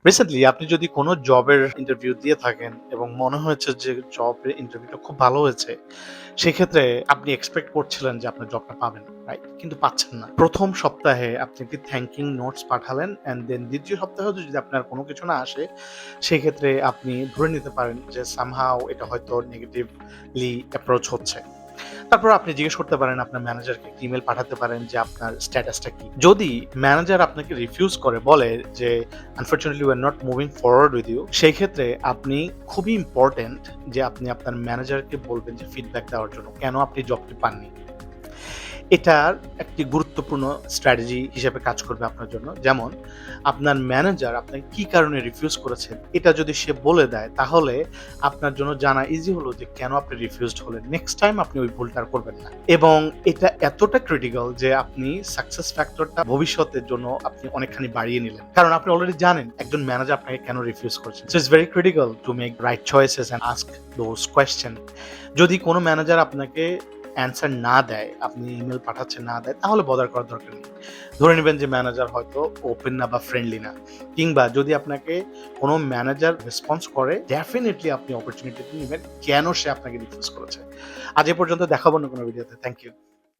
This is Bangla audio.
রিসেন্টলি আপনি যদি কোনো জবের ইন্টারভিউ দিয়ে থাকেন এবং মনে হয়েছে যে জবের ইন্টারভিউটা খুব ভালো হয়েছে, সেক্ষেত্রে আপনি এক্সপেক্ট করছিলেন যে আপনার জবটা পাবেন, রাইট? কিন্তু পাচ্ছেন না। ১ম সপ্তাহে আপনি একটি থ্যাংকিং নোটস পাঠালেন অ্যান্ড দেন ২য় সপ্তাহেও যদি আপনার কোনো কিছু না আসে, সেক্ষেত্রে আপনি ধরে নিতে পারেন যে সামহাউ এটা হয়তো নেগেটিভলি অ্যাপ্রোচ হচ্ছে। তারপর আপনি জিজ্ঞেস করতে পারেন আপনার ম্যানেজারকে একটা ইমেইল পাঠাতে পারেন যে আপনার স্ট্যাটাসটা কি। যদি ম্যানেজার আপনাকে রিফিউজ করে বলে যে unfortunately we are not moving forward with you, সেই ক্ষেত্রে আপনি খুবই ইম্পোর্টেন্ট যে আপনি আপনার ম্যানেজারকে বলবেন যে ফিডব্যাক দেওয়ার জন্য কেন আপনি জবটি পাননি। এটার একটি গুরুত্বপূর্ণ স্ট্র্যাটেজি হিসেবে কাজ করবে আপনার জন্য। যেমন আপনার ম্যানেজার আপনাকে কি কারণে রিফিউজ করেছেন, এটা যদি সে বলে দেয় তাহলে আপনার জন্য জানা ইজি হলো যে কেন আপনি রিফিউজড হলেন। নেক্সট টাইম আপনি ওই ভুলটা আর করবেন না। এবং এটা এতটা ক্রিটিক্যাল যে আপনি সাকসেস ফ্যাক্টরটা ভবিষ্যতের জন্য আপনি অনেকখানি বাড়িয়ে নিলেন। কারণ আপনি অলরেডি জানেন একজন ম্যানেজার আপনাকে কেন রিফিউজ করেছেন। So it's very critical to make right choices and ask those question. যদি কোনো ম্যানেজার আপনাকে অ্যান্সার না দেয়, আপনি ইমেইল পাঠাচ্ছেন না দেয়, তাহলে বদার করার দরকার নেই। ধরে নিবেন যে ম্যানেজার হয়তো ওপেন না বা ফ্রেন্ডলি না। কিংবা যদি আপনাকে কোনো ম্যানেজার রেসপন্স করে, ডেফিনিটলি আপনি অপরচুনিটিটা নিবেন কেন সে আপনাকে রিফিউজ করেছে। আজ এ পর্যন্ত, দেখাবো না কোনো ভিডিওতে। Thank you.